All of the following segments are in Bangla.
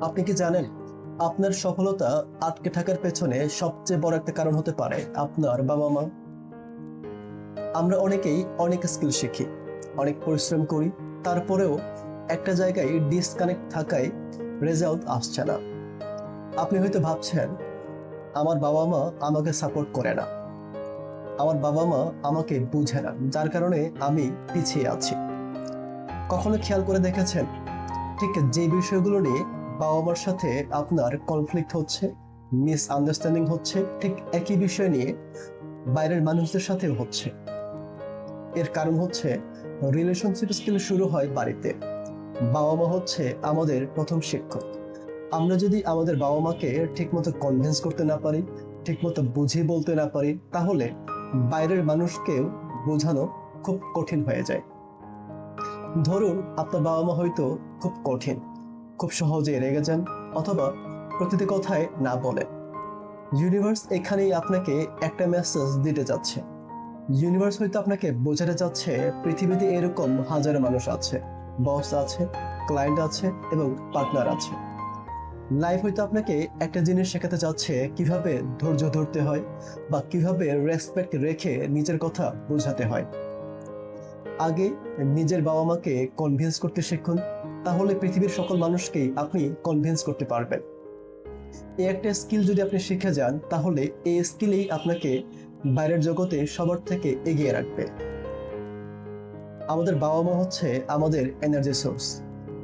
আপনি কি জানেন আপনার সফলতা আটকে থাকার পেছনে সবচেয়ে বড় একটা কারণ হতে পারে আপনার বাবা মা। আমরা অনেকেই অনেক স্কিল শিখি, অনেক পরিশ্রম করি, তারপরেও একটা জায়গায় ডিসকানেক্ট থাকায় রেজাল্ট আসছে না। আপনি হয়তো ভাবছেন আমার বাবা মা আমাকে সাপোর্ট করে না, আমার বাবা মা আমাকে বুঝে না, যার কারণে আমি পিছিয়ে আছি। কখনো খেয়াল করে দেখেছেন ঠিক যে বিষয়গুলো নিয়ে বাবা মার সাথে আপনার কনফ্লিক্ট হচ্ছে, মিস আন্ডারস্ট্যান্ডিং হচ্ছে, ঠিক একই বিষয় নিয়ে বাইরের মানুষদের সাথেও হচ্ছে? এর কারণ হচ্ছে রিলেশনশিপ স্কিল শুরু হয় বাড়িতে। বাবা মা হচ্ছে আমাদের প্রথম শিক্ষক। আমরা যদি আমাদের বাবা মাকে ঠিকমতো কনভিন্স করতে না পারি, ঠিকমতো বুঝিয়ে বলতে না পারি, তাহলে বাইরের মানুষকেও বোঝানো খুব কঠিন হয়ে যায়। ধরুন আপনার বাবা মা হয়তো খুব কঠিন, খুব সহজে রেগে যান, অথবা প্রতিটি কথায় না বলেন। ইউনিভার্স এখানেই আপনাকে একটা মেসেজ দিতে যাচ্ছে। ইউনিভার্স হয়তো আপনাকে বোঝাতে চাচ্ছে পৃথিবীতে এরকম হাজারো মানুষ আছে, বস আছে, ক্লায়েন্ট আছে এবং পার্টনার আছে। লাইফ হয়তো আপনাকে একটা জিনিস শেখাতে চাচ্ছে, কিভাবে ধৈর্য ধরতে হয় বা কিভাবে রেসপেক্ট রেখে নিজের কথা বোঝাতে হয়। আগে নিজের বাবা মাকে কনভিন্স করতে শিখুন, তাহলে পৃথিবীর সকল মানুষকেই আপনি কনভিন্স করতে পারবেন। এই একটা স্কিল যদি আপনি শিখে যান, তাহলে এই স্কিলেই আপনাকে বাইরের জগতে সবার থেকে এগিয়ে রাখবে। আমাদের বাবা মা হচ্ছে আমাদের এনার্জি সোর্স।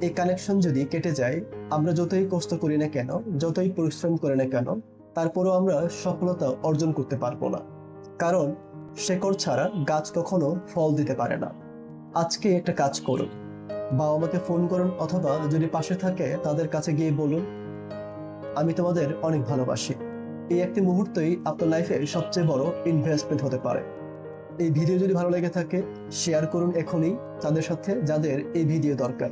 এই কানেকশন যদি কেটে যায়, আমরা যতই কষ্ট করি না কেন, যতই পরিশ্রম করি না কেন, তারপরেও আমরা সফলতা অর্জন করতে পারবো না। কারণ শেকড় ছাড়া গাছ কখনো ফল দিতে পারে না। আজকে একটা কাজ করুন, বাবা মাকে ফোন করুন, অথবা যদি পাশে থাকে তাদের কাছে গিয়ে বলুন, আমি তোমাদের অনেক ভালোবাসি। এই একটি মুহূর্তই আপনার লাইফে সবচেয়ে বড় ইনভেস্টমেন্ট হতে পারে। এই ভিডিও যদি ভালো লেগে থাকে, শেয়ার করুন এখনই তাদের সাথে যাদের এই ভিডিও দরকার।